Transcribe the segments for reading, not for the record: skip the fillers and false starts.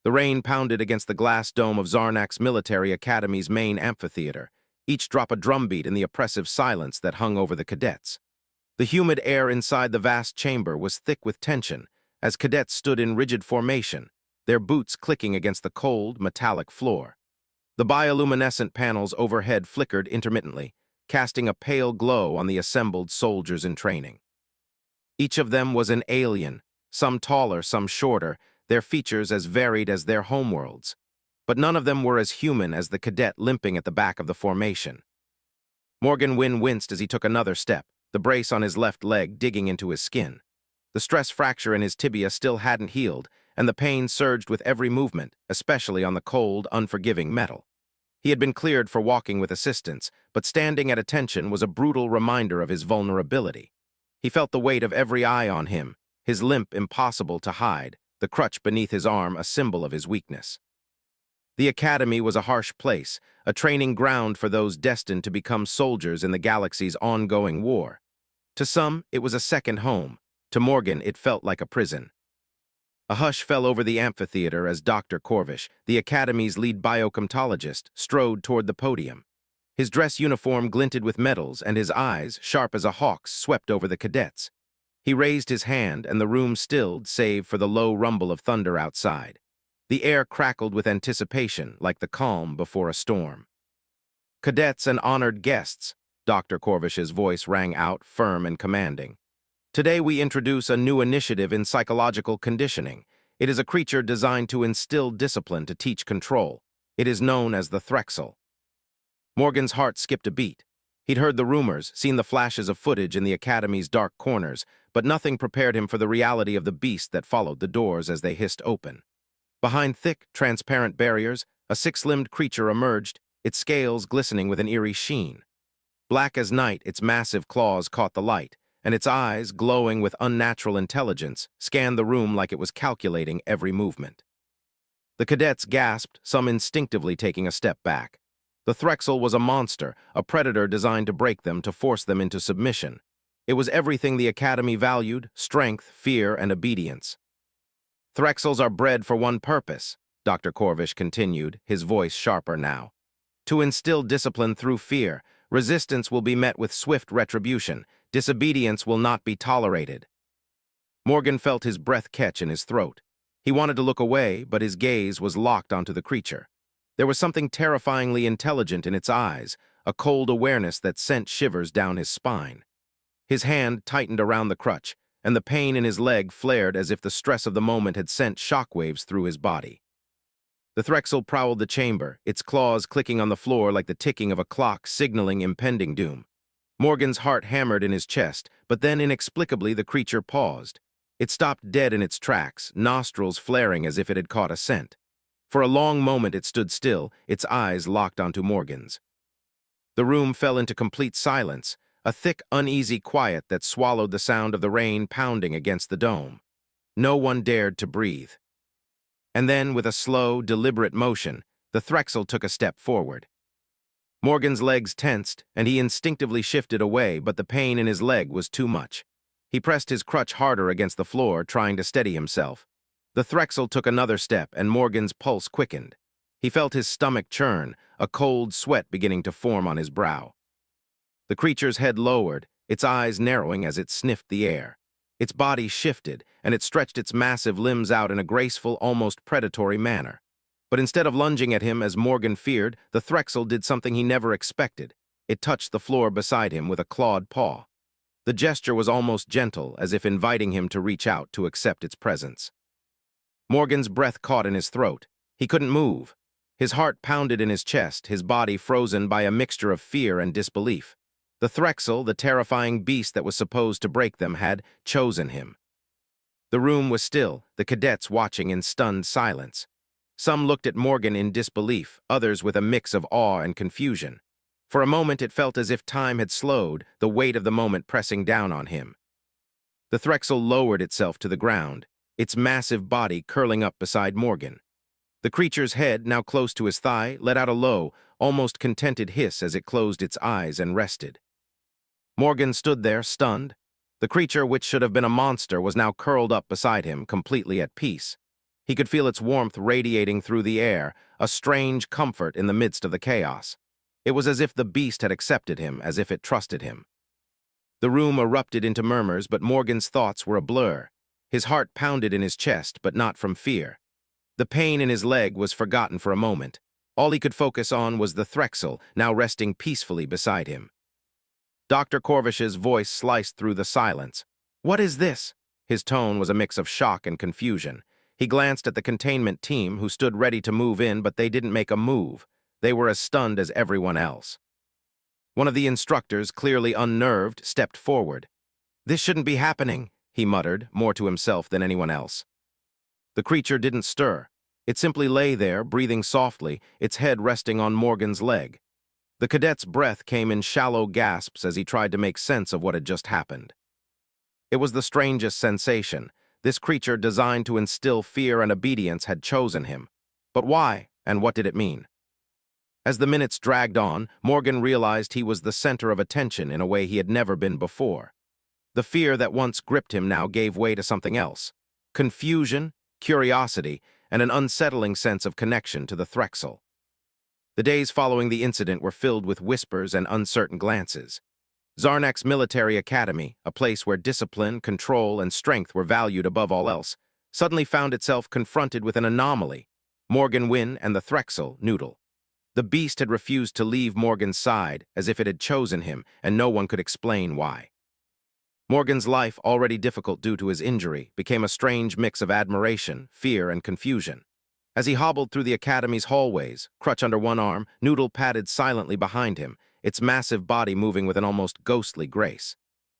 The rain pounded against the glass dome of Zarnak's Military Academy's main amphitheater, each drop a drumbeat in the oppressive silence that hung over the cadets. The humid air inside the vast chamber was thick with tension as cadets stood in rigid formation, their boots clicking against the cold, metallic floor. The bioluminescent panels overhead flickered intermittently, casting a pale glow on the assembled soldiers in training. Each of them was an alien, some taller, some shorter, their features as varied as their homeworlds. But none of them were as human as the cadet limping at the back of the formation. Morgan Wynne winced as he took another step, the brace on his left leg digging into his skin. The stress fracture in his tibia still hadn't healed, and the pain surged with every movement, especially on the cold, unforgiving metal. He had been cleared for walking with assistance, but standing at attention was a brutal reminder of his vulnerability. He felt the weight of every eye on him, his limp impossible to hide, the crutch beneath his arm a symbol of his weakness. The academy was a harsh place, a training ground for those destined to become soldiers in the galaxy's ongoing war. To some, it was a second home. To Morgan, it felt like a prison. A hush fell over the amphitheater as Dr. Corvish, the academy's lead biochemtologist, strode toward the podium. His dress uniform glinted with medals, and his eyes, sharp as a hawk's, swept over the cadets. He raised his hand, and the room stilled save for the low rumble of thunder outside. The air crackled with anticipation, like the calm before a storm. "Cadets and honored guests," Dr. Corvish's voice rang out, firm and commanding. "Today we introduce a new initiative in psychological conditioning. It is a creature designed to instill discipline to teach control. It is known as the Threxel." Morgan's heart skipped a beat. He'd heard the rumors, seen the flashes of footage in the academy's dark corners, but nothing prepared him for the reality of the beast that followed the doors as they hissed open. Behind thick, transparent barriers, a six-limbed creature emerged, its scales glistening with an eerie sheen. Black as night, its massive claws caught the light, and its eyes, glowing with unnatural intelligence, scanned the room like it was calculating every movement. The cadets gasped, some instinctively taking a step back. The Threxel was a monster, a predator designed to break them, to force them into submission. It was everything the Academy valued: strength, fear, and obedience. "Threxels are bred for one purpose," Dr. Corvish continued, his voice sharper now. "To instill discipline through fear. Resistance will be met with swift retribution. Disobedience will not be tolerated." Morgan felt his breath catch in his throat. He wanted to look away, but his gaze was locked onto the creature. There was something terrifyingly intelligent in its eyes, a cold awareness that sent shivers down his spine. His hand tightened around the crutch, and the pain in his leg flared as if the stress of the moment had sent shockwaves through his body. The Threxel prowled the chamber, its claws clicking on the floor like the ticking of a clock signaling impending doom. Morgan's heart hammered in his chest, but then inexplicably the creature paused. It stopped dead in its tracks, nostrils flaring as if it had caught a scent. For a long moment it stood still, its eyes locked onto Morgan's. The room fell into complete silence, a thick, uneasy quiet that swallowed the sound of the rain pounding against the dome. No one dared to breathe. And then, with a slow, deliberate motion, the Threxel took a step forward. Morgan's legs tensed, and he instinctively shifted away, but the pain in his leg was too much. He pressed his crutch harder against the floor, trying to steady himself. The Threxel took another step, and Morgan's pulse quickened. He felt his stomach churn, a cold sweat beginning to form on his brow. The creature's head lowered, its eyes narrowing as it sniffed the air. Its body shifted, and it stretched its massive limbs out in a graceful, almost predatory manner. But instead of lunging at him as Morgan feared, the Threxel did something he never expected. It touched the floor beside him with a clawed paw. The gesture was almost gentle, as if inviting him to reach out to accept its presence. Morgan's breath caught in his throat. He couldn't move. His heart pounded in his chest, his body frozen by a mixture of fear and disbelief. The Threxel, the terrifying beast that was supposed to break them, had chosen him. The room was still, the cadets watching in stunned silence. Some looked at Morgan in disbelief, others with a mix of awe and confusion. For a moment it felt as if time had slowed, the weight of the moment pressing down on him. The Threxel lowered itself to the ground, its massive body curling up beside Morgan. The creature's head, now close to his thigh, let out a low, almost contented hiss as it closed its eyes and rested. Morgan stood there, stunned. The creature, which should have been a monster, was now curled up beside him, completely at peace. He could feel its warmth radiating through the air, a strange comfort in the midst of the chaos. It was as if the beast had accepted him, as if it trusted him. The room erupted into murmurs, but Morgan's thoughts were a blur. His heart pounded in his chest, but not from fear. The pain in his leg was forgotten for a moment. All he could focus on was the Threxel, now resting peacefully beside him. Dr. Corvish's voice sliced through the silence. "What is this?" His tone was a mix of shock and confusion. He glanced at the containment team, who stood ready to move in, but they didn't make a move. They were as stunned as everyone else. One of the instructors, clearly unnerved, stepped forward. "This shouldn't be happening," he muttered, more to himself than anyone else. The creature didn't stir. It simply lay there, breathing softly, its head resting on Morgan's leg. The cadet's breath came in shallow gasps as he tried to make sense of what had just happened. It was the strangest sensation. This creature, designed to instill fear and obedience, had chosen him. But why, and what did it mean? As the minutes dragged on, Morgan realized he was the center of attention in a way he had never been before. The fear that once gripped him now gave way to something else: confusion, curiosity, and an unsettling sense of connection to the Threxel. The days following the incident were filled with whispers and uncertain glances. Zarnak's military academy, a place where discipline, control, and strength were valued above all else, suddenly found itself confronted with an anomaly: Morgan Wynne and the Threxel, Noodle. The beast had refused to leave Morgan's side, as if it had chosen him, and no one could explain why. Morgan's life, already difficult due to his injury, became a strange mix of admiration, fear, and confusion. As he hobbled through the academy's hallways, crutch under one arm, Noodle padded silently behind him, its massive body moving with an almost ghostly grace.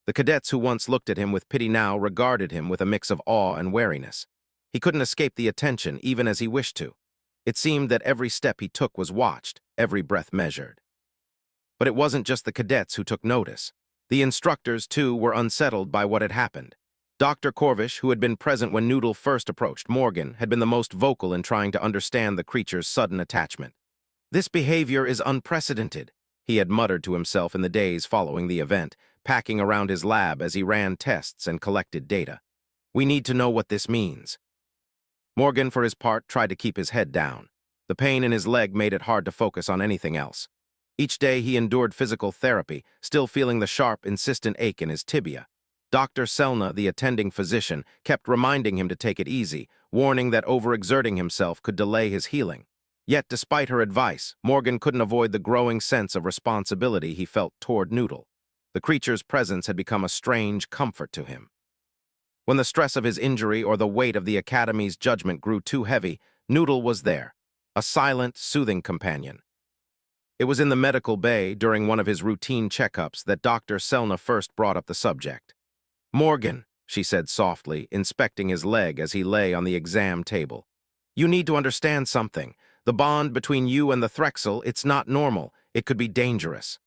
The cadets who once looked at him with pity now regarded him with a mix of awe and wariness. He couldn't escape the attention, even as he wished to. It seemed that every step he took was watched, every breath measured. But it wasn't just the cadets who took notice. The instructors, too, were unsettled by what had happened. Dr. Corvish, who had been present when Noodle first approached Morgan, had been the most vocal in trying to understand the creature's sudden attachment. "This behavior is unprecedented," he had muttered to himself in the days following the event, packing around his lab as he ran tests and collected data. "We need to know what this means." Morgan, for his part, tried to keep his head down. The pain in his leg made it hard to focus on anything else. Each day he endured physical therapy, still feeling the sharp, insistent ache in his tibia. Dr. Selna, the attending physician, kept reminding him to take it easy, warning that overexerting himself could delay his healing. Yet, despite her advice, Morgan couldn't avoid the growing sense of responsibility he felt toward Noodle. The creature's presence had become a strange comfort to him. When the stress of his injury or the weight of the Academy's judgment grew too heavy, Noodle was there, a silent, soothing companion. It was in the medical bay, during one of his routine checkups, that Dr. Selna first brought up the subject. "Morgan," she said softly, inspecting his leg as he lay on the exam table. "You need to understand something. The bond between you and the Threxel, it's not normal. It could be dangerous."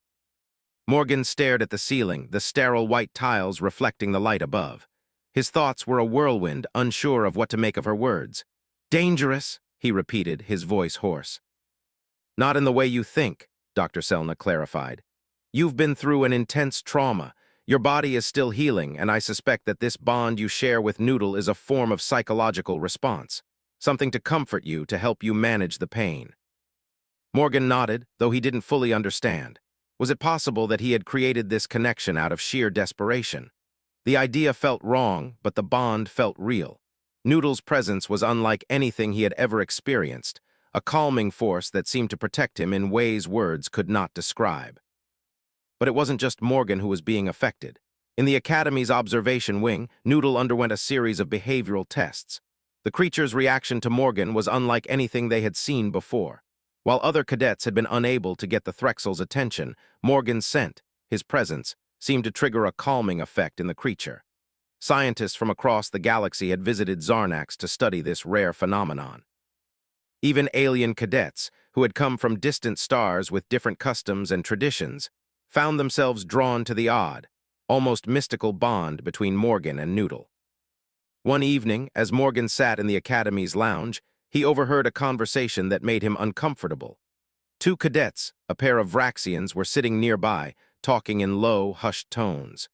Morgan stared at the ceiling, the sterile white tiles reflecting the light above. His thoughts were a whirlwind, unsure of what to make of her words. "Dangerous," he repeated, his voice hoarse. "Not in the way you think," Dr. Selna clarified. "You've been through an intense trauma. Your body is still healing, and I suspect that this bond you share with Noodle is a form of psychological response, something to comfort you, to help you manage the pain." Morgan nodded, though he didn't fully understand. Was it possible that he had created this connection out of sheer desperation? The idea felt wrong, but the bond felt real. Noodle's presence was unlike anything he had ever experienced, a calming force that seemed to protect him in ways words could not describe. But it wasn't just Morgan who was being affected. In the Academy's observation wing, Noodle underwent a series of behavioral tests. The creature's reaction to Morgan was unlike anything they had seen before. While other cadets had been unable to get the Threxel's attention, Morgan's scent, his presence, seemed to trigger a calming effect in the creature. Scientists from across the galaxy had visited Zarnax to study this rare phenomenon. Even alien cadets, who had come from distant stars with different customs and traditions, found themselves drawn to the odd, almost mystical bond between Morgan and Noodle. One evening, as Morgan sat in the Academy's lounge, he overheard a conversation that made him uncomfortable. Two cadets, a pair of Vraxians, were sitting nearby, talking in low, hushed tones.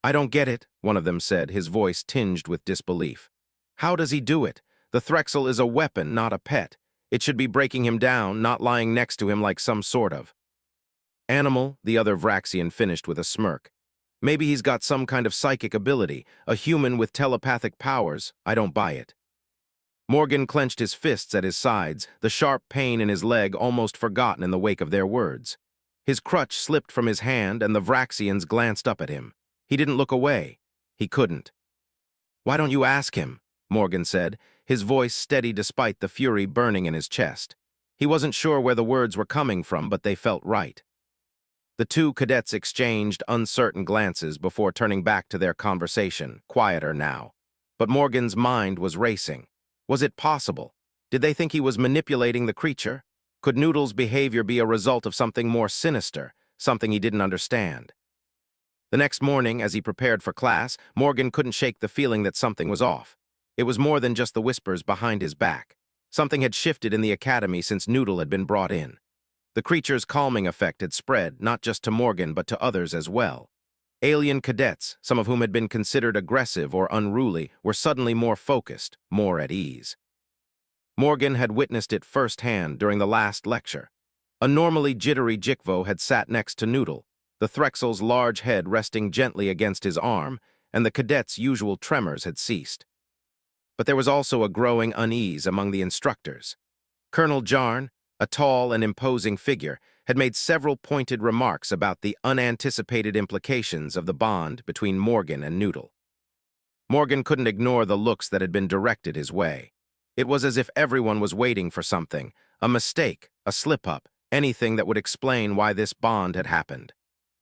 "I don't get it," one of them said, his voice tinged with disbelief. "How does he do it? The Threxel is a weapon, not a pet. It should be breaking him down, not lying next to him like some sort of animal, the other Vraxian finished with a smirk. Maybe he's got some kind of psychic ability, a human with telepathic powers. I don't buy it. Morgan clenched his fists at his sides, the sharp pain in his leg almost forgotten in the wake of their words. His crutch slipped from his hand and the Vraxians glanced up at him. He didn't look away. He couldn't. "Why don't you ask him?" Morgan said, his voice steady despite the fury burning in his chest. He wasn't sure where the words were coming from, but they felt right. The two cadets exchanged uncertain glances before turning back to their conversation, quieter now. But Morgan's mind was racing. Was it possible? Did they think he was manipulating the creature? Could Noodle's behavior be a result of something more sinister, something he didn't understand? The next morning, as he prepared for class, Morgan couldn't shake the feeling that something was off. It was more than just the whispers behind his back. Something had shifted in the academy since Noodle had been brought in. The creature's calming effect had spread, not just to Morgan, but to others as well. Alien cadets, some of whom had been considered aggressive or unruly, were suddenly more focused, more at ease. Morgan had witnessed it firsthand during the last lecture. A normally jittery Jikvo had sat next to Noodle, the Threxel's large head resting gently against his arm, and the cadet's usual tremors had ceased. But there was also a growing unease among the instructors. Colonel Jarn, a tall and imposing figure, had made several pointed remarks about the unanticipated implications of the bond between Morgan and Noodle. Morgan couldn't ignore the looks that had been directed his way. It was as if everyone was waiting for something, a mistake, a slip-up, anything that would explain why this bond had happened.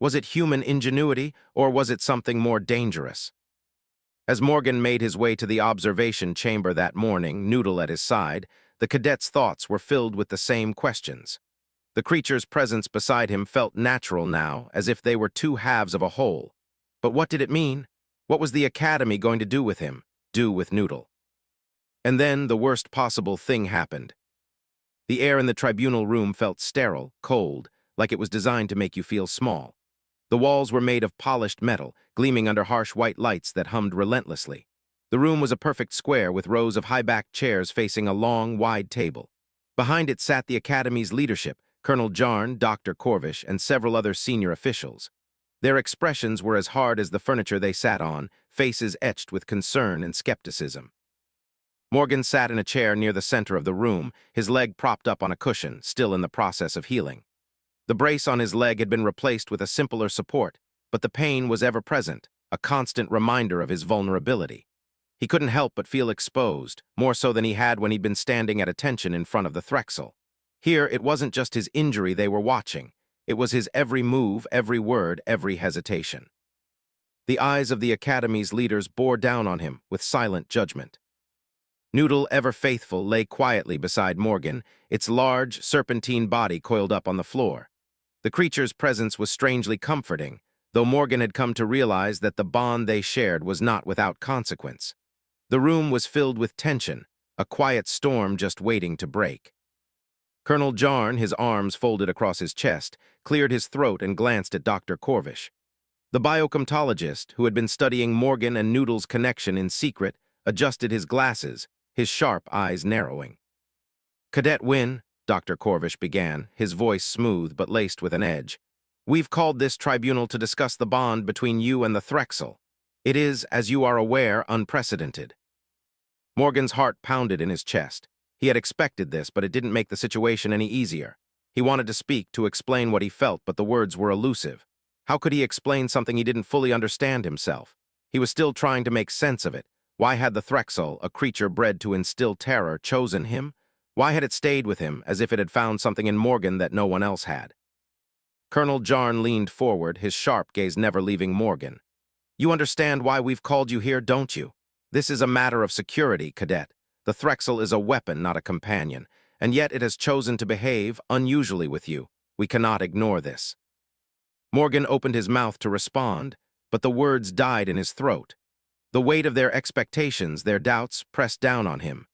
Was it human ingenuity, or was it something more dangerous? As Morgan made his way to the observation chamber that morning, Noodle at his side, the cadet's thoughts were filled with the same questions. The creature's presence beside him felt natural now, as if they were two halves of a whole. But what did it mean? What was the academy going to do with him, do with Noodle? And then the worst possible thing happened. The air in the tribunal room felt sterile, cold, like it was designed to make you feel small. The walls were made of polished metal, gleaming under harsh white lights that hummed relentlessly. The room was a perfect square with rows of high-backed chairs facing a long, wide table. Behind it sat the Academy's leadership, Colonel Jarn, Dr. Corvish, and several other senior officials. Their expressions were as hard as the furniture they sat on, faces etched with concern and skepticism. Morgan sat in a chair near the center of the room, his leg propped up on a cushion, still in the process of healing. The brace on his leg had been replaced with a simpler support, but the pain was ever present, a constant reminder of his vulnerability. He couldn't help but feel exposed, more so than he had when he'd been standing at attention in front of the Threxel. Here, it wasn't just his injury they were watching. It was his every move, every word, every hesitation. The eyes of the Academy's leaders bore down on him with silent judgment. Noodle, ever faithful, lay quietly beside Morgan, its large, serpentine body coiled up on the floor. The creature's presence was strangely comforting, though Morgan had come to realize that the bond they shared was not without consequence. The room was filled with tension, a quiet storm just waiting to break. Colonel Jarn, his arms folded across his chest, cleared his throat and glanced at Dr. Corvish. The biocomptologist, who had been studying Morgan and Noodle's connection in secret, adjusted his glasses, his sharp eyes narrowing. "Cadet Wynne," Dr. Corvish began, his voice smooth but laced with an edge, "we've called this tribunal to discuss the bond between you and the Threxel. It is, as you are aware, unprecedented." Morgan's heart pounded in his chest. He had expected this, but it didn't make the situation any easier. He wanted to speak, to explain what he felt, but the words were elusive. How could he explain something he didn't fully understand himself? He was still trying to make sense of it. Why had the Threxel, a creature bred to instill terror, chosen him? Why had it stayed with him, as if it had found something in Morgan that no one else had? Colonel Jarn leaned forward, his sharp gaze never leaving Morgan. "You understand why we've called you here, don't you? This is a matter of security, Cadet. The Threxel is a weapon, not a companion, and yet it has chosen to behave unusually with you. We cannot ignore this." Morgan opened his mouth to respond, but the words died in his throat. The weight of their expectations, their doubts, pressed down on him.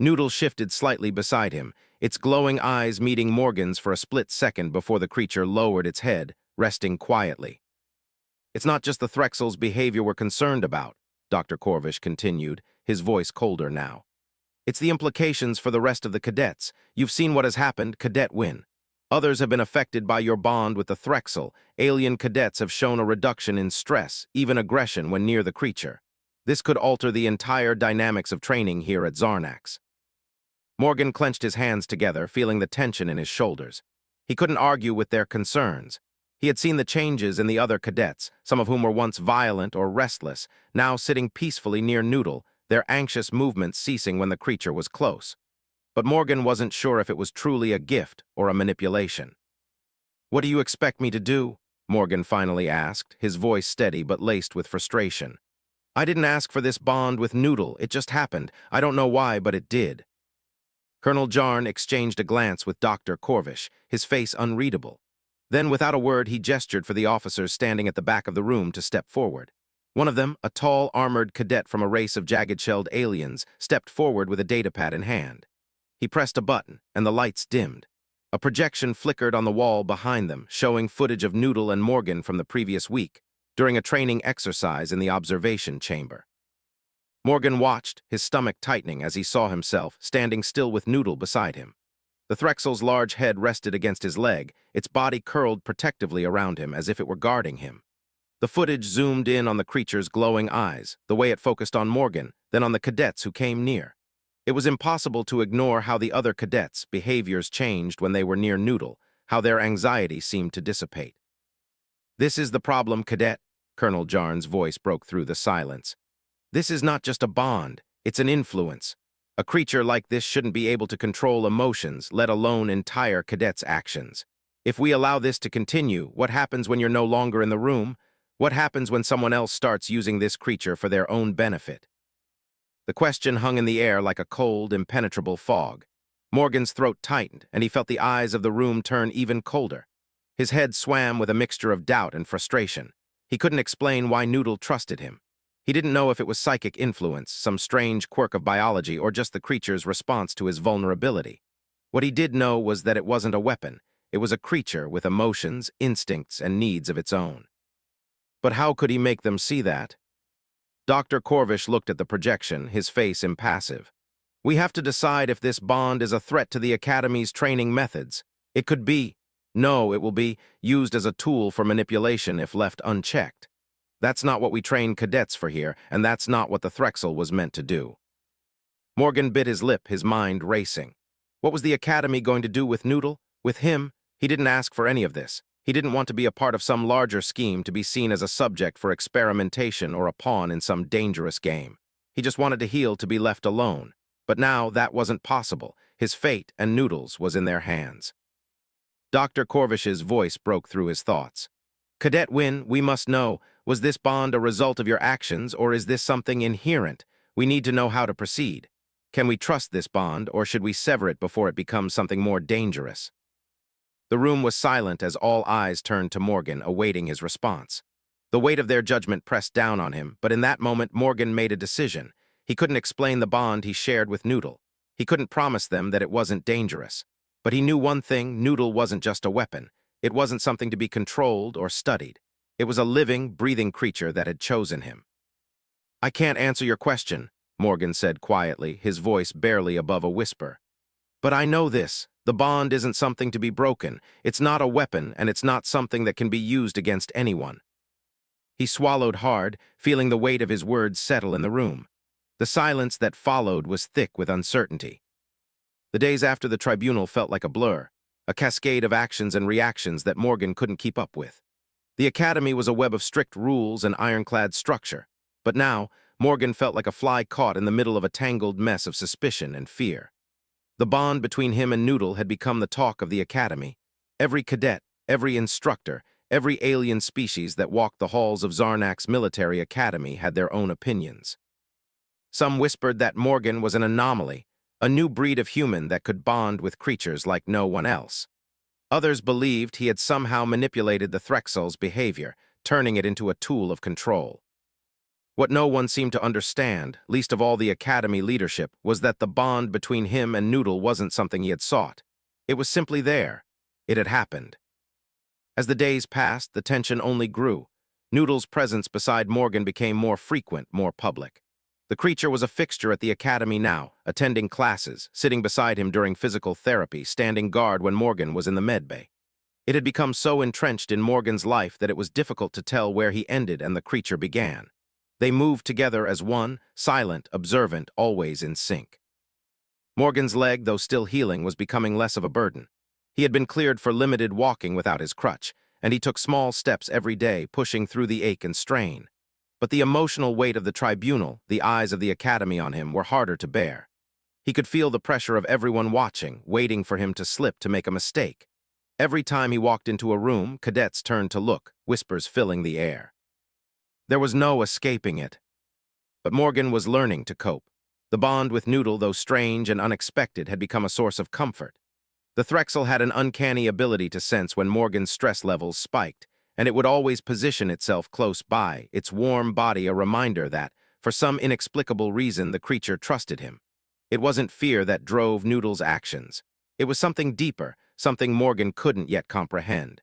Noodle shifted slightly beside him, its glowing eyes meeting Morgan's for a split second before the creature lowered its head, resting quietly. "It's not just the Threxel's behavior we're concerned about," Dr. Corvish continued, his voice colder now. It's the implications for the rest of the cadets. You've seen what has happened, Cadet win. Others have been affected by your bond with the Threxel. Alien cadets have shown a reduction in stress, even aggression when near the creature. This could alter the entire dynamics of training here at Zarnax. Morgan clenched his hands together, feeling the tension in his shoulders. He couldn't argue with their concerns. He had seen the changes in the other cadets, some of whom were once violent or restless, now sitting peacefully near Noodle, their anxious movements ceasing when the creature was close. But Morgan wasn't sure if it was truly a gift or a manipulation. "What do you expect me to do?" Morgan finally asked, his voice steady but laced with frustration. "I didn't ask for this bond with Noodle, it just happened. I don't know why, but it did." Colonel Jarn exchanged a glance with Dr. Corvish, his face unreadable. Then, without a word, he gestured for the officers standing at the back of the room to step forward. One of them, a tall, armored cadet from a race of jagged-shelled aliens, stepped forward with a datapad in hand. He pressed a button, and the lights dimmed. A projection flickered on the wall behind them, showing footage of Noodle and Morgan from the previous week, during a training exercise in the observation chamber. Morgan watched, his stomach tightening as he saw himself, standing still with Noodle beside him. The Threxel's large head rested against his leg, its body curled protectively around him as if it were guarding him. The footage zoomed in on the creature's glowing eyes, the way it focused on Morgan, then on the cadets who came near. It was impossible to ignore how the other cadets' behaviors changed when they were near Noodle, how their anxiety seemed to dissipate. "This is the problem, Cadet," Colonel Jarn's voice broke through the silence. "This is not just a bond, it's an influence. A creature like this shouldn't be able to control emotions, let alone entire cadets' actions. If we allow this to continue, what happens when you're no longer in the room? What happens when someone else starts using this creature for their own benefit?" The question hung in the air like a cold, impenetrable fog. Morgan's throat tightened, and he felt the eyes of the room turn even colder. His head swam with a mixture of doubt and frustration. He couldn't explain why Noodle trusted him. He didn't know if it was psychic influence, some strange quirk of biology, or just the creature's response to his vulnerability. What he did know was that it wasn't a weapon. It was a creature with emotions, instincts, and needs of its own. But how could he make them see that? Dr. Corvish looked at the projection, his face impassive. "We have to decide if this bond is a threat to the Academy's training methods. It could be. No, it will be used as a tool for manipulation if left unchecked. That's not what we train cadets for here, and that's not what the Threxel was meant to do." Morgan bit his lip, his mind racing. What was the Academy going to do with Noodle? With him? He didn't ask for any of this. He didn't want to be a part of some larger scheme, to be seen as a subject for experimentation or a pawn in some dangerous game. He just wanted to heal, to be left alone. But now that wasn't possible. His fate and Noodle's was in their hands. Dr. Corvish's voice broke through his thoughts. "Cadet Win, we must know, was this bond a result of your actions, or is this something inherent? We need to know how to proceed. Can we trust this bond, or should we sever it before it becomes something more dangerous?" The room was silent as all eyes turned to Morgan, awaiting his response. The weight of their judgment pressed down on him, but in that moment Morgan made a decision. He couldn't explain the bond he shared with Noodle. He couldn't promise them that it wasn't dangerous. But he knew one thing: Noodle wasn't just a weapon. It wasn't something to be controlled or studied. It was a living, breathing creature that had chosen him. "I can't answer your question," Morgan said quietly, his voice barely above a whisper. "But I know this. The bond isn't something to be broken. It's not a weapon, and it's not something that can be used against anyone." He swallowed hard, feeling the weight of his words settle in the room. The silence that followed was thick with uncertainty. The days after the tribunal felt like a blur, a cascade of actions and reactions that Morgan couldn't keep up with. The Academy was a web of strict rules and ironclad structure, but now Morgan felt like a fly caught in the middle of a tangled mess of suspicion and fear. The bond between him and Noodle had become the talk of the Academy. Every cadet, every instructor, every alien species that walked the halls of Zarnax Military Academy had their own opinions. Some whispered that Morgan was an anomaly, a new breed of human that could bond with creatures like no one else. Others believed he had somehow manipulated the Threxel's behavior, turning it into a tool of control. What no one seemed to understand, least of all the Academy leadership, was that the bond between him and Noodle wasn't something he had sought. It was simply there. It had happened. As the days passed, the tension only grew. Noodle's presence beside Morgan became more frequent, more public. The creature was a fixture at the academy now, attending classes, sitting beside him during physical therapy, standing guard when Morgan was in the med bay. It had become so entrenched in Morgan's life that it was difficult to tell where he ended and the creature began. They moved together as one, silent, observant, always in sync. Morgan's leg, though still healing, was becoming less of a burden. He had been cleared for limited walking without his crutch, and he took small steps every day, pushing through the ache and strain. But the emotional weight of the tribunal, the eyes of the academy on him, were harder to bear. He could feel the pressure of everyone watching, waiting for him to slip, to make a mistake. Every time he walked into a room, cadets turned to look, whispers filling the air. There was no escaping it. But Morgan was learning to cope. The bond with Noodle, though strange and unexpected, had become a source of comfort. The Threxel had an uncanny ability to sense when Morgan's stress levels spiked, and it would always position itself close by, its warm body a reminder that, for some inexplicable reason, the creature trusted him. It wasn't fear that drove Noodle's actions. It was something deeper, something Morgan couldn't yet comprehend.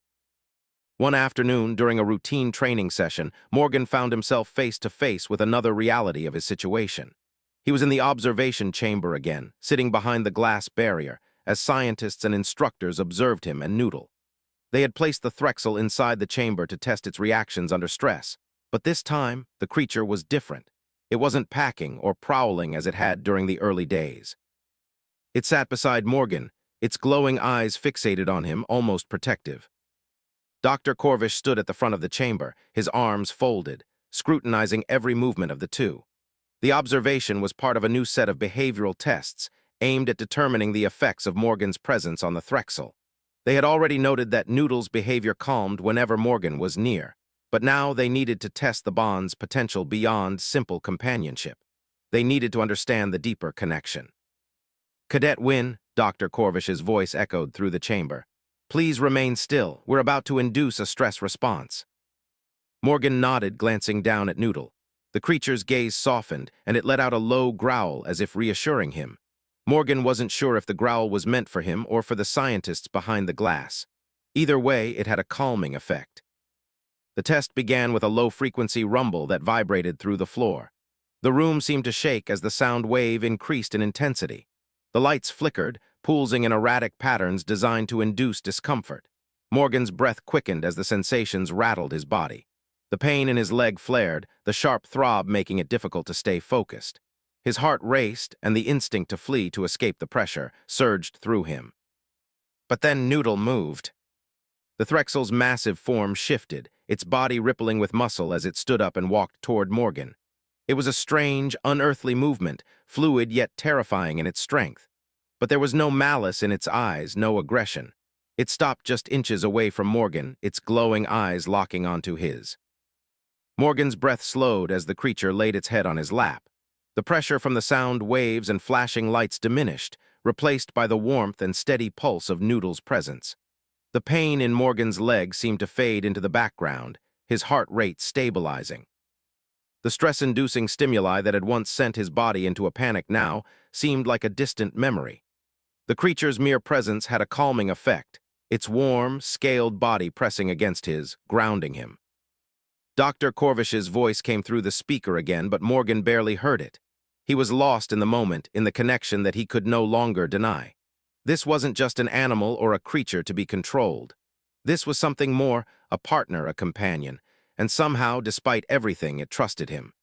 One afternoon, during a routine training session, Morgan found himself face to face with another reality of his situation. He was in the observation chamber again, sitting behind the glass barrier, as scientists and instructors observed him and Noodle. They had placed the Threxel inside the chamber to test its reactions under stress, but this time, the creature was different. It wasn't packing or prowling as it had during the early days. It sat beside Morgan, its glowing eyes fixated on him, almost protective. Dr. Corvish stood at the front of the chamber, his arms folded, scrutinizing every movement of the two. The observation was part of a new set of behavioral tests, aimed at determining the effects of Morgan's presence on the Threxel. They had already noted that Noodle's behavior calmed whenever Morgan was near, but now they needed to test the bond's potential beyond simple companionship. They needed to understand the deeper connection. "Cadet Wynne," Dr. Corvish's voice echoed through the chamber. "Please remain still. We're about to induce a stress response." Morgan nodded, glancing down at Noodle. The creature's gaze softened, and it let out a low growl as if reassuring him. Morgan wasn't sure if the growl was meant for him or for the scientists behind the glass. Either way, it had a calming effect. The test began with a low-frequency rumble that vibrated through the floor. The room seemed to shake as the sound wave increased in intensity. The lights flickered, pulsing in erratic patterns designed to induce discomfort. Morgan's breath quickened as the sensations rattled his body. The pain in his leg flared, the sharp throb making it difficult to stay focused. His heart raced, and the instinct to flee to escape the pressure surged through him. But then Noodle moved. The Threxel's massive form shifted, its body rippling with muscle as it stood up and walked toward Morgan. It was a strange, unearthly movement, fluid yet terrifying in its strength. But there was no malice in its eyes, no aggression. It stopped just inches away from Morgan, its glowing eyes locking onto his. Morgan's breath slowed as the creature laid its head on his lap. The pressure from the sound waves and flashing lights diminished, replaced by the warmth and steady pulse of Noodle's presence. The pain in Morgan's leg seemed to fade into the background, his heart rate stabilizing. The stress-inducing stimuli that had once sent his body into a panic now seemed like a distant memory. The creature's mere presence had a calming effect, its warm, scaled body pressing against his, grounding him. Dr. Corvish's voice came through the speaker again, but Morgan barely heard it. He was lost in the moment, in the connection that he could no longer deny. This wasn't just an animal or a creature to be controlled. This was something more, a partner, a companion, and somehow, despite everything, it trusted him.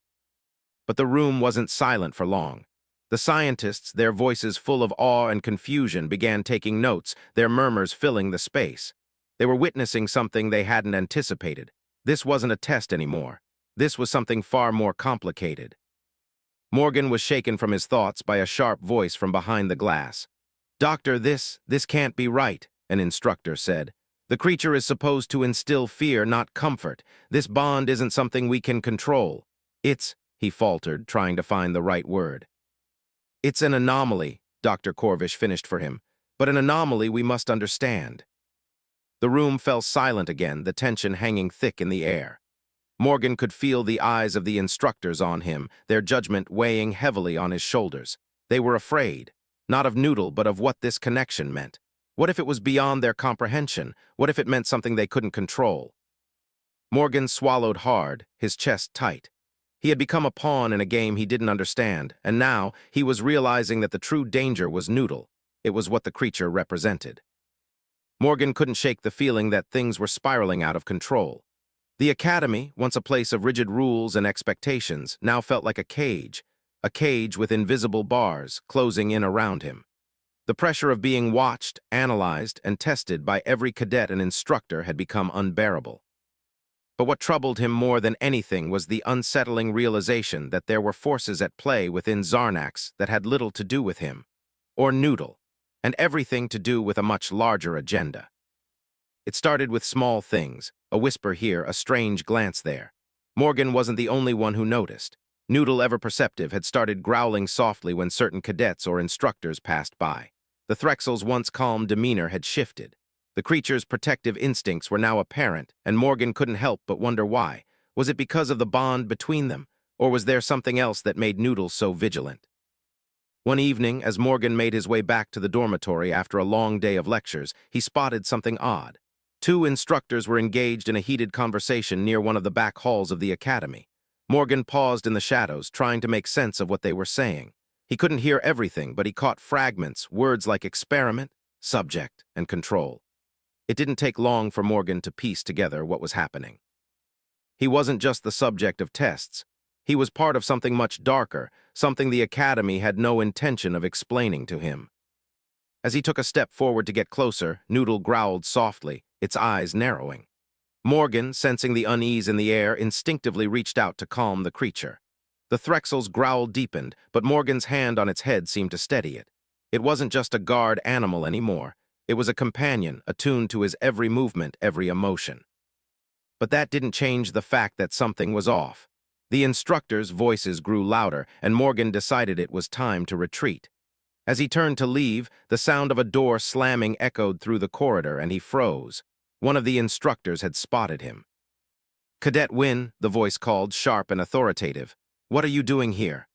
But the room wasn't silent for long. The scientists, their voices full of awe and confusion, began taking notes, their murmurs filling the space. They were witnessing something they hadn't anticipated. This wasn't a test anymore. This was something far more complicated. Morgan was shaken from his thoughts by a sharp voice from behind the glass. "Doctor, this can't be right," an instructor said. "The creature is supposed to instill fear, not comfort. This bond isn't something we can control. He faltered, trying to find the right word. "It's an anomaly," Dr. Corvish finished for him, "but an anomaly we must understand." The room fell silent again, the tension hanging thick in the air. Morgan could feel the eyes of the instructors on him, their judgment weighing heavily on his shoulders. They were afraid, not of Noodle, but of what this connection meant. What if it was beyond their comprehension? What if it meant something they couldn't control? Morgan swallowed hard, his chest tight. He had become a pawn in a game he didn't understand, and now he was realizing that the true danger was Noodle. It was what the creature represented. Morgan couldn't shake the feeling that things were spiraling out of control. The academy, once a place of rigid rules and expectations, now felt like a cage with invisible bars closing in around him. The pressure of being watched, analyzed, and tested by every cadet and instructor had become unbearable. But what troubled him more than anything was the unsettling realization that there were forces at play within Zarnax that had little to do with him, or Noodle, and everything to do with a much larger agenda. It started with small things, a whisper here, a strange glance there. Morgan wasn't the only one who noticed. Noodle, ever perceptive, had started growling softly when certain cadets or instructors passed by. The Threxel's once calm demeanor had shifted. The creature's protective instincts were now apparent, and Morgan couldn't help but wonder why. Was it because of the bond between them, or was there something else that made Noodle so vigilant? One evening, as Morgan made his way back to the dormitory after a long day of lectures, he spotted something odd. Two instructors were engaged in a heated conversation near one of the back halls of the academy. Morgan paused in the shadows, trying to make sense of what they were saying. He couldn't hear everything, but he caught fragments, words like experiment, subject, and control. It didn't take long for Morgan to piece together what was happening. He wasn't just the subject of tests. He was part of something much darker, something the academy had no intention of explaining to him. As he took a step forward to get closer, Noodle growled softly, its eyes narrowing. Morgan, sensing the unease in the air, instinctively reached out to calm the creature. The Threxel's growl deepened, but Morgan's hand on its head seemed to steady it. It wasn't just a guard animal anymore. It was a companion, attuned to his every movement, every emotion. But that didn't change the fact that something was off. The instructors' voices grew louder, and Morgan decided it was time to retreat. As he turned to leave, the sound of a door slamming echoed through the corridor, and he froze. One of the instructors had spotted him. "Cadet Wynn," the voice called, sharp and authoritative. "What are you doing here?"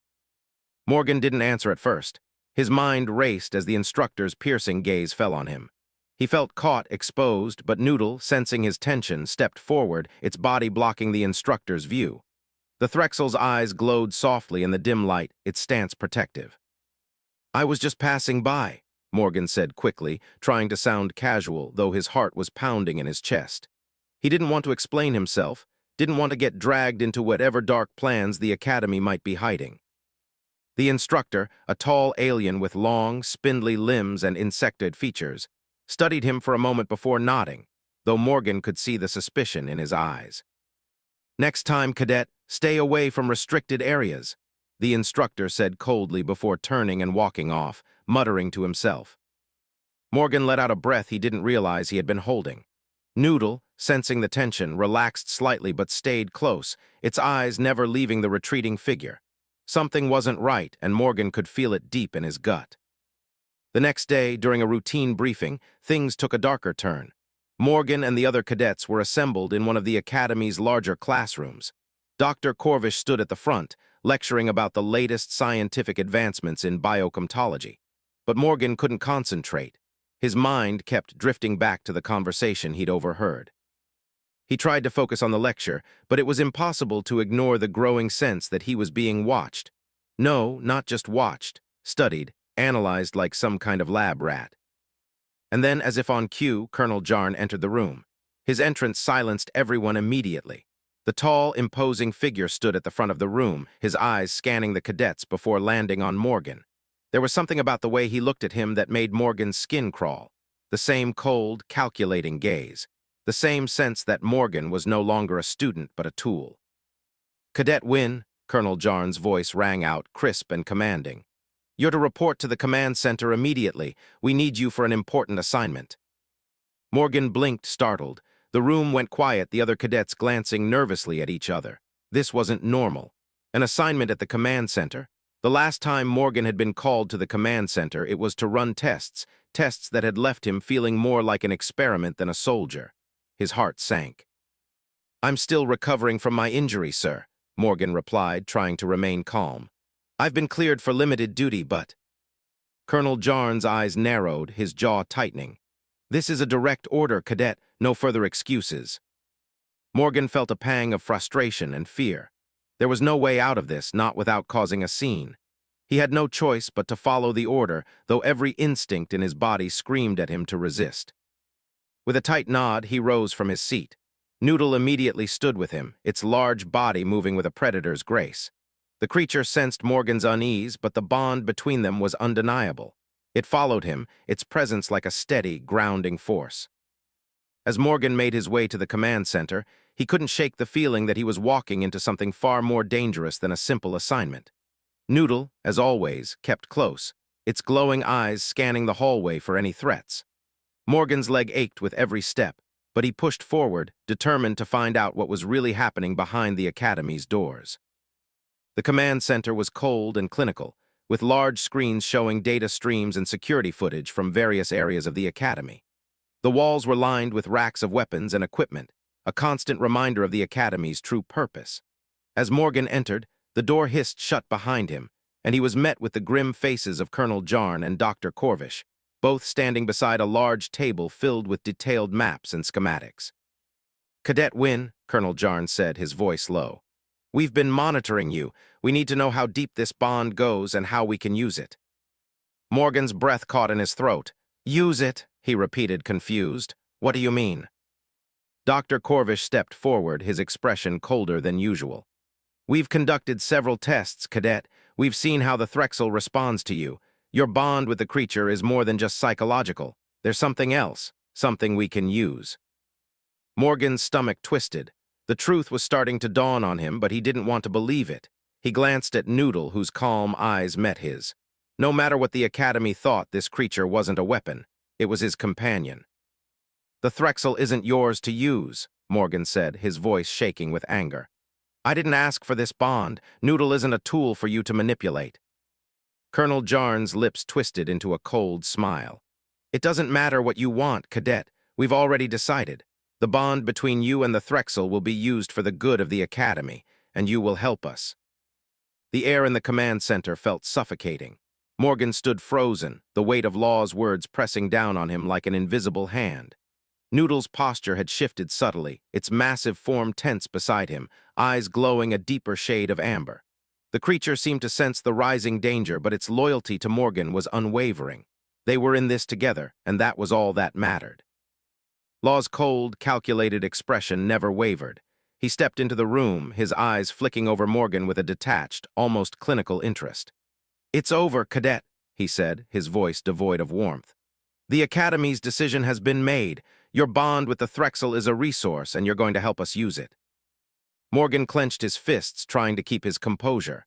Morgan didn't answer at first. His mind raced as the instructor's piercing gaze fell on him. He felt caught, exposed, but Noodle, sensing his tension, stepped forward, its body blocking the instructor's view. The Threxel's eyes glowed softly in the dim light, its stance protective. "I was just passing by," Morgan said quickly, trying to sound casual, though his heart was pounding in his chest. He didn't want to explain himself, didn't want to get dragged into whatever dark plans the academy might be hiding. The instructor, a tall alien with long, spindly limbs and insectoid features, studied him for a moment before nodding, though Morgan could see the suspicion in his eyes. "Next time, cadet, stay away from restricted areas," the instructor said coldly before turning and walking off, muttering to himself. Morgan let out a breath he didn't realize he had been holding. Noodle, sensing the tension, relaxed slightly but stayed close, its eyes never leaving the retreating figure. Something wasn't right, and Morgan could feel it deep in his gut. The next day, during a routine briefing, things took a darker turn. Morgan and the other cadets were assembled in one of the academy's larger classrooms. Dr. Corvish stood at the front, lecturing about the latest scientific advancements in biocomptology. But Morgan couldn't concentrate. His mind kept drifting back to the conversation he'd overheard. He tried to focus on the lecture, but it was impossible to ignore the growing sense that he was being watched. No, not just watched, studied, analyzed like some kind of lab rat. And then, as if on cue, Colonel Jarn entered the room. His entrance silenced everyone immediately. The tall, imposing figure stood at the front of the room, his eyes scanning the cadets before landing on Morgan. There was something about the way he looked at him that made Morgan's skin crawl. The same cold, calculating gaze. The same sense that Morgan was no longer a student but a tool. "Cadet Wynn," Colonel Jarn's voice rang out, crisp and commanding. "You're to report to the command center immediately. We need you for an important assignment." Morgan blinked, startled. The room went quiet, the other cadets glancing nervously at each other. This wasn't normal. An assignment at the command center? The last time Morgan had been called to the command center, it was to run tests that had left him feeling more like an experiment than a soldier. His heart sank. "I'm still recovering from my injury, sir," Morgan replied, trying to remain calm. "I've been cleared for limited duty, but—" Colonel Jarn's eyes narrowed, his jaw tightening. "This is a direct order, cadet, no further excuses." Morgan felt a pang of frustration and fear. There was no way out of this, not without causing a scene. He had no choice but to follow the order, though every instinct in his body screamed at him to resist. With a tight nod, he rose from his seat. Noodle immediately stood with him, its large body moving with a predator's grace. The creature sensed Morgan's unease, but the bond between them was undeniable. It followed him, its presence like a steady, grounding force. As Morgan made his way to the command center, he couldn't shake the feeling that he was walking into something far more dangerous than a simple assignment. Noodle, as always, kept close, its glowing eyes scanning the hallway for any threats. Morgan's leg ached with every step, but he pushed forward, determined to find out what was really happening behind the academy's doors. The command center was cold and clinical, with large screens showing data streams and security footage from various areas of the academy. The walls were lined with racks of weapons and equipment, a constant reminder of the academy's true purpose. As Morgan entered, the door hissed shut behind him, and he was met with the grim faces of Colonel Jarn and Dr. Corvish, both standing beside a large table filled with detailed maps and schematics. "Cadet Wynn," Colonel Jarn said, his voice low. "We've been monitoring you. We need to know how deep this bond goes and how we can use it." Morgan's breath caught in his throat. "Use it," he repeated, confused. "What do you mean?" Dr. Corvish stepped forward, his expression colder than usual. "We've conducted several tests, Cadet. We've seen how the Threxel responds to you. Your bond with the creature is more than just psychological. There's something else, something we can use." Morgan's stomach twisted. The truth was starting to dawn on him, but he didn't want to believe it. He glanced at Noodle, whose calm eyes met his. No matter what the Academy thought, this creature wasn't a weapon. It was his companion. "The Threxel isn't yours to use," Morgan said, his voice shaking with anger. "I didn't ask for this bond. Noodle isn't a tool for you to manipulate." Colonel Jarn's lips twisted into a cold smile. "It doesn't matter what you want, Cadet. We've already decided. The bond between you and the Threxel will be used for the good of the Academy, and you will help us." The air in the command center felt suffocating. Morgan stood frozen, the weight of Law's words pressing down on him like an invisible hand. Noodle's posture had shifted subtly, its massive form tense beside him, eyes glowing a deeper shade of amber. The creature seemed to sense the rising danger, but its loyalty to Morgan was unwavering. They were in this together, and that was all that mattered. Law's cold, calculated expression never wavered. He stepped into the room, his eyes flicking over Morgan with a detached, almost clinical interest. "It's over, Cadet," he said, his voice devoid of warmth. "The Academy's decision has been made. Your bond with the Threxel is a resource, and you're going to help us use it." Morgan clenched his fists, trying to keep his composure.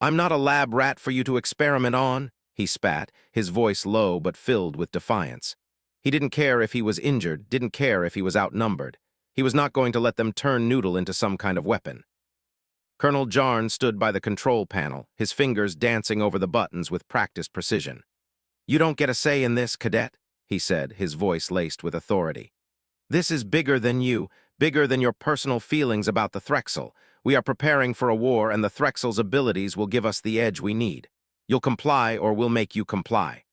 "I'm not a lab rat for you to experiment on," he spat, his voice low but filled with defiance. He didn't care if he was injured, didn't care if he was outnumbered. He was not going to let them turn Noodle into some kind of weapon. Colonel Jarn stood by the control panel, his fingers dancing over the buttons with practiced precision. "You don't get a say in this, Cadet," he said, his voice laced with authority. "This is bigger than you, bigger than your personal feelings about the Threxel. We are preparing for a war, and the Threxel's abilities will give us the edge we need. You'll comply, or we'll make you comply."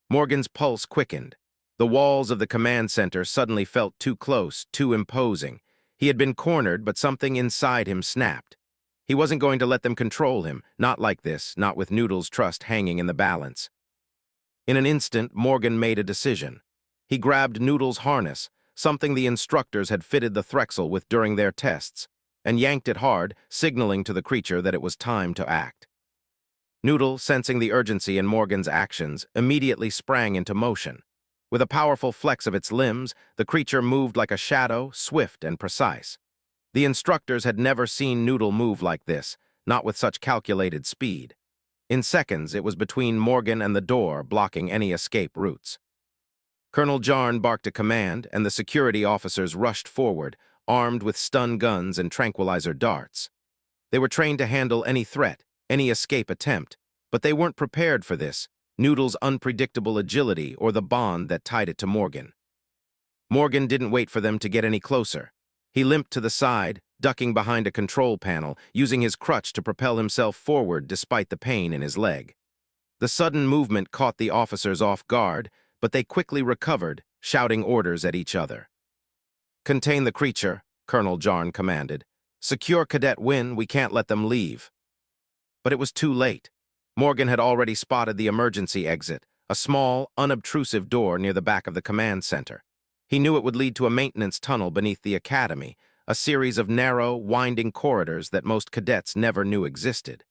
Morgan's pulse quickened. The walls of the command center suddenly felt too close, too imposing. He had been cornered, but something inside him snapped. He wasn't going to let them control him, not like this, not with Noodle's trust hanging in the balance. In an instant, Morgan made a decision. He grabbed Noodle's harness, something the instructors had fitted the Threxel with during their tests, and yanked it hard, signaling to the creature that it was time to act. Noodle, sensing the urgency in Morgan's actions, immediately sprang into motion. With a powerful flex of its limbs, the creature moved like a shadow, swift and precise. The instructors had never seen Noodle move like this, not with such calculated speed. In seconds, it was between Morgan and the door, blocking any escape routes. Colonel Jarn barked a command, and the security officers rushed forward, armed with stun guns and tranquilizer darts. They were trained to handle any threat, any escape attempt, but they weren't prepared for this, Noodle's unpredictable agility or the bond that tied it to Morgan. Morgan didn't wait for them to get any closer. He limped to the side, ducking behind a control panel, using his crutch to propel himself forward despite the pain in his leg. The sudden movement caught the officers off guard, but they quickly recovered, shouting orders at each other. "Contain the creature," Colonel Jarn commanded. "Secure Cadet Win, we can't let them leave." But it was too late. Morgan had already spotted the emergency exit, a small, unobtrusive door near the back of the command center. He knew it would lead to a maintenance tunnel beneath the academy, a series of narrow, winding corridors that most cadets never knew existed.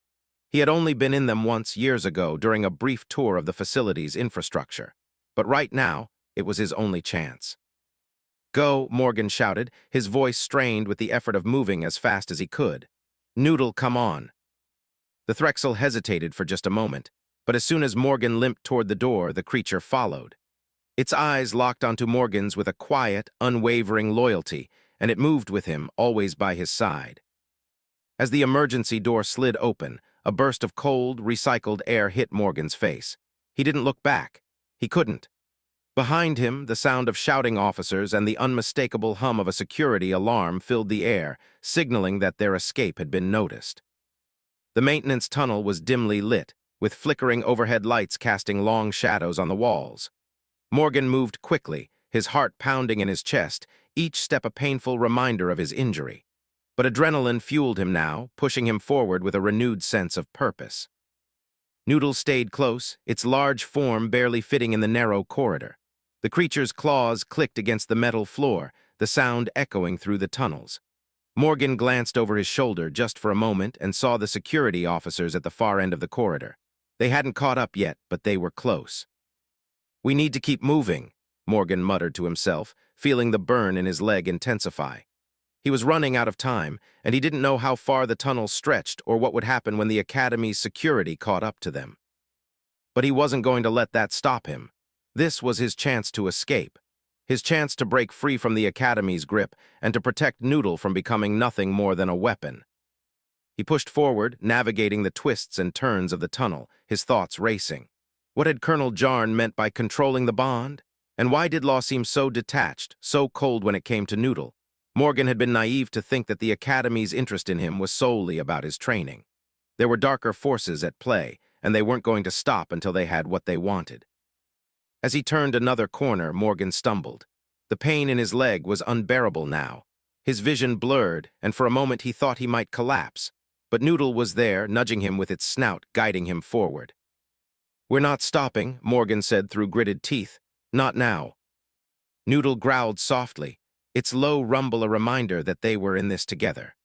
He had only been in them once years ago during a brief tour of the facility's infrastructure. But right now, it was his only chance. "Go," Morgan shouted, his voice strained with the effort of moving as fast as he could. "Noodle, come on." The Threxel hesitated for just a moment, but as soon as Morgan limped toward the door, the creature followed. Its eyes locked onto Morgan's with a quiet, unwavering loyalty, and it moved with him, always by his side. As the emergency door slid open, a burst of cold, recycled air hit Morgan's face. He didn't look back. He couldn't. Behind him, the sound of shouting officers and the unmistakable hum of a security alarm filled the air, signaling that their escape had been noticed. The maintenance tunnel was dimly lit, with flickering overhead lights casting long shadows on the walls. Morgan moved quickly, his heart pounding in his chest, each step a painful reminder of his injury. But adrenaline fueled him now, pushing him forward with a renewed sense of purpose. Noodle stayed close, its large form barely fitting in the narrow corridor. The creature's claws clicked against the metal floor, the sound echoing through the tunnels. Morgan glanced over his shoulder just for a moment and saw the security officers at the far end of the corridor. They hadn't caught up yet, but they were close. "We need to keep moving," Morgan muttered to himself, feeling the burn in his leg intensify. He was running out of time, and he didn't know how far the tunnel stretched or what would happen when the academy's security caught up to them. But he wasn't going to let that stop him. This was his chance to escape, his chance to break free from the academy's grip and to protect Noodle from becoming nothing more than a weapon. He pushed forward, navigating the twists and turns of the tunnel, his thoughts racing. What had Colonel Jarn meant by controlling the bond? And why did Law seem so detached, so cold when it came to Noodle? Morgan had been naive to think that the Academy's interest in him was solely about his training. There were darker forces at play, and they weren't going to stop until they had what they wanted. As he turned another corner, Morgan stumbled. The pain in his leg was unbearable now. His vision blurred, and for a moment he thought he might collapse. But Noodle was there, nudging him with its snout, guiding him forward. "We're not stopping," Morgan said through gritted teeth. "Not now." Noodle growled softly, its low rumble a reminder that they were in this together.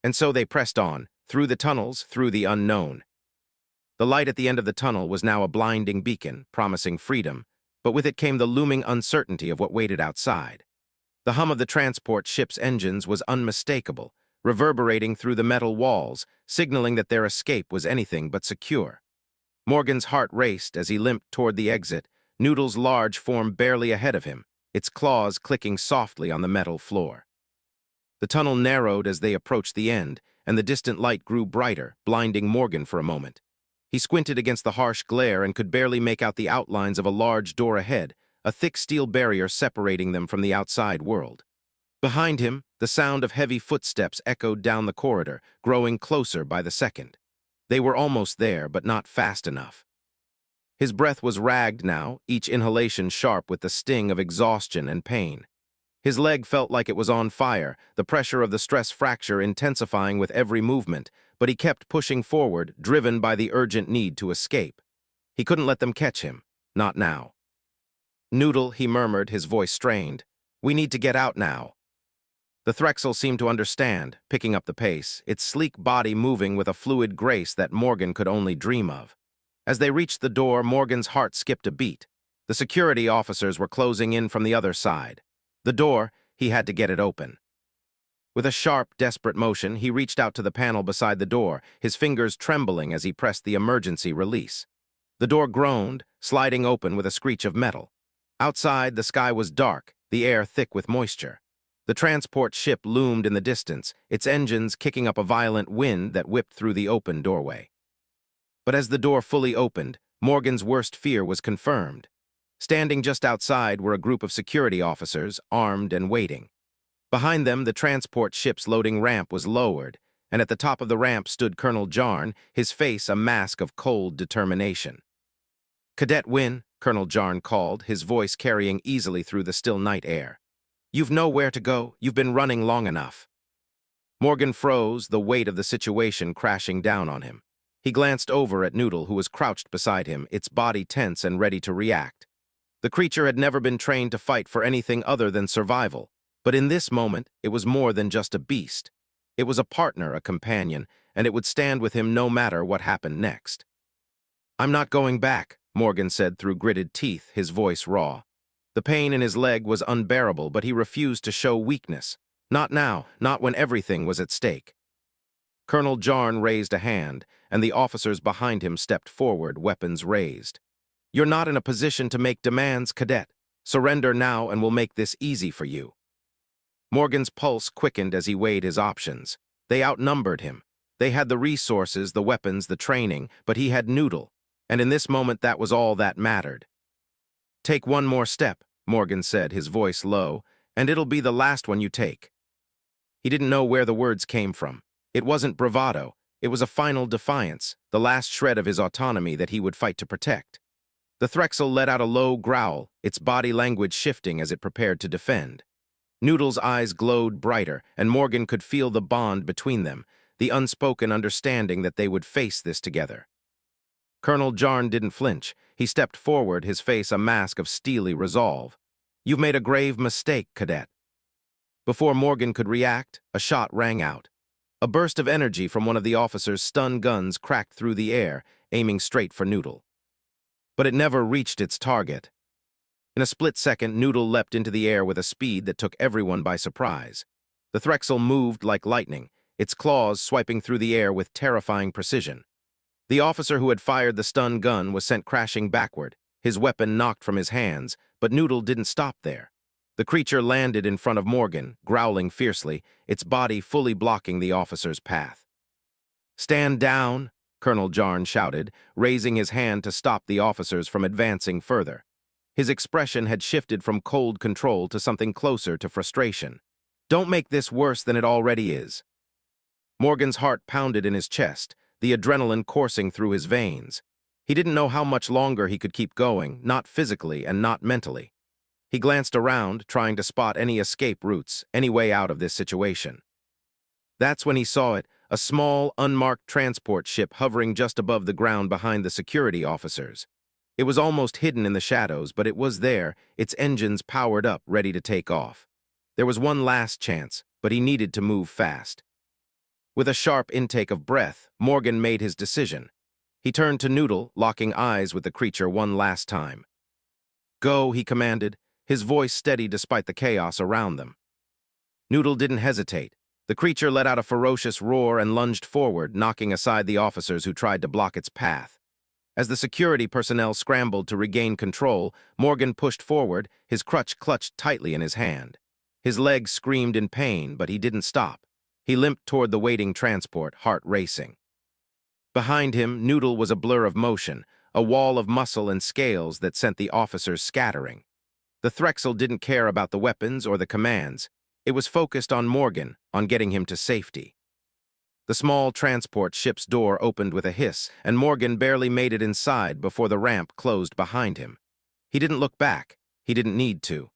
And so they pressed on, through the tunnels, through the unknown. The light at the end of the tunnel was now a blinding beacon, promising freedom, but with it came the looming uncertainty of what waited outside. The hum of the transport ship's engines was unmistakable, reverberating through the metal walls, signaling that their escape was anything but secure. Morgan's heart raced as he limped toward the exit, Noodle's large form barely ahead of him, its claws clicking softly on the metal floor. The tunnel narrowed as they approached the end, and the distant light grew brighter, blinding Morgan for a moment. He squinted against the harsh glare and could barely make out the outlines of a large door ahead, a thick steel barrier separating them from the outside world. Behind him, the sound of heavy footsteps echoed down the corridor, growing closer by the second. They were almost there, but not fast enough. His breath was ragged now, each inhalation sharp with the sting of exhaustion and pain. His leg felt like it was on fire, the pressure of the stress fracture intensifying with every movement, but he kept pushing forward, driven by the urgent need to escape. He couldn't let them catch him. Not now. "Noodle," he murmured, his voice strained. "We need to get out now." The Threxel seemed to understand, picking up the pace, its sleek body moving with a fluid grace that Morgan could only dream of. As they reached the door, Morgan's heart skipped a beat. The security officers were closing in from the other side. The door, he had to get it open. With a sharp, desperate motion, he reached out to the panel beside the door, his fingers trembling as he pressed the emergency release. The door groaned, sliding open with a screech of metal. Outside, the sky was dark, the air thick with moisture. The transport ship loomed in the distance, its engines kicking up a violent wind that whipped through the open doorway. But as the door fully opened, Morgan's worst fear was confirmed. Standing just outside were a group of security officers, armed and waiting. Behind them, the transport ship's loading ramp was lowered, and at the top of the ramp stood Colonel Jarn, his face a mask of cold determination. "Cadet Win," Colonel Jarn called, his voice carrying easily through the still night air. "You've nowhere to go. You've been running long enough." Morgan froze, the weight of the situation crashing down on him. He glanced over at Noodle, who was crouched beside him, its body tense and ready to react. The creature had never been trained to fight for anything other than survival, but in this moment, it was more than just a beast. It was a partner, a companion, and it would stand with him no matter what happened next. "I'm not going back," Morgan said through gritted teeth, his voice raw. The pain in his leg was unbearable, but he refused to show weakness. Not now, not when everything was at stake. Colonel Jarn raised a hand, and the officers behind him stepped forward, weapons raised. "You're not in a position to make demands, Cadet. Surrender now and we'll make this easy for you." Morgan's pulse quickened as he weighed his options. They outnumbered him. They had the resources, the weapons, the training, but he had Noodle, and in this moment that was all that mattered. "Take one more step," Morgan said, his voice low, "and it'll be the last one you take." He didn't know where the words came from. It wasn't bravado. It was a final defiance, the last shred of his autonomy that he would fight to protect. The Threxel let out a low growl, its body language shifting as it prepared to defend. Noodle's eyes glowed brighter, and Morgan could feel the bond between them, the unspoken understanding that they would face this together. Colonel Jarn didn't flinch. He stepped forward, his face a mask of steely resolve. "You've made a grave mistake, Cadet." Before Morgan could react, a shot rang out. A burst of energy from one of the officer's stun guns cracked through the air, aiming straight for Noodle. But it never reached its target. In a split second, Noodle leapt into the air with a speed that took everyone by surprise. The Threxel moved like lightning, its claws swiping through the air with terrifying precision. The officer who had fired the stun gun was sent crashing backward, his weapon knocked from his hands, but Noodle didn't stop there. The creature landed in front of Morgan, growling fiercely, its body fully blocking the officer's path. "Stand down," Colonel Jarn shouted, raising his hand to stop the officers from advancing further. His expression had shifted from cold control to something closer to frustration. "Don't make this worse than it already is." Morgan's heart pounded in his chest, the adrenaline coursing through his veins. He didn't know how much longer he could keep going, not physically and not mentally. He glanced around, trying to spot any escape routes, any way out of this situation. That's when he saw it, a small, unmarked transport ship hovering just above the ground behind the security officers. It was almost hidden in the shadows, but it was there, its engines powered up, ready to take off. There was one last chance, but he needed to move fast. With a sharp intake of breath, Morgan made his decision. He turned to Noodle, locking eyes with the creature one last time. "Go," he commanded, his voice steady despite the chaos around them. Noodle didn't hesitate. The creature let out a ferocious roar and lunged forward, knocking aside the officers who tried to block its path. As the security personnel scrambled to regain control, Morgan pushed forward, his crutch clutched tightly in his hand. His legs screamed in pain, but he didn't stop. He limped toward the waiting transport, heart racing. Behind him, Noodle was a blur of motion, a wall of muscle and scales that sent the officers scattering. The Threxel didn't care about the weapons or the commands. It was focused on Morgan, on getting him to safety. The small transport ship's door opened with a hiss, and Morgan barely made it inside before the ramp closed behind him. He didn't look back. He didn't need to.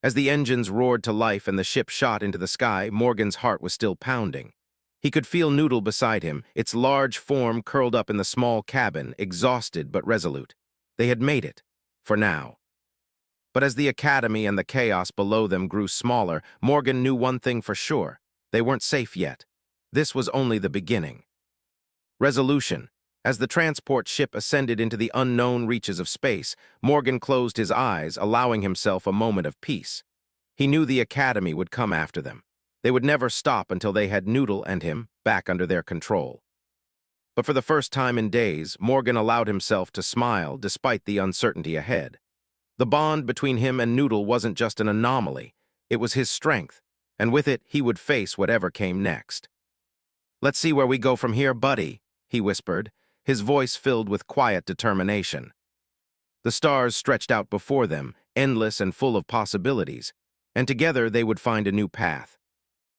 As the engines roared to life and the ship shot into the sky, Morgan's heart was still pounding. He could feel Noodle beside him, its large form curled up in the small cabin, exhausted but resolute. They had made it, for now. But as the academy and the chaos below them grew smaller, Morgan knew one thing for sure. They weren't safe yet. This was only the beginning. Resolution. As the transport ship ascended into the unknown reaches of space, Morgan closed his eyes, allowing himself a moment of peace. He knew the academy would come after them. They would never stop until they had Noodle and him back under their control. But for the first time in days, Morgan allowed himself to smile despite the uncertainty ahead. The bond between him and Noodle wasn't just an anomaly. It was his strength, and with it, he would face whatever came next. "Let's see where we go from here, buddy," he whispered, his voice filled with quiet determination. The stars stretched out before them, endless and full of possibilities, and together they would find a new path.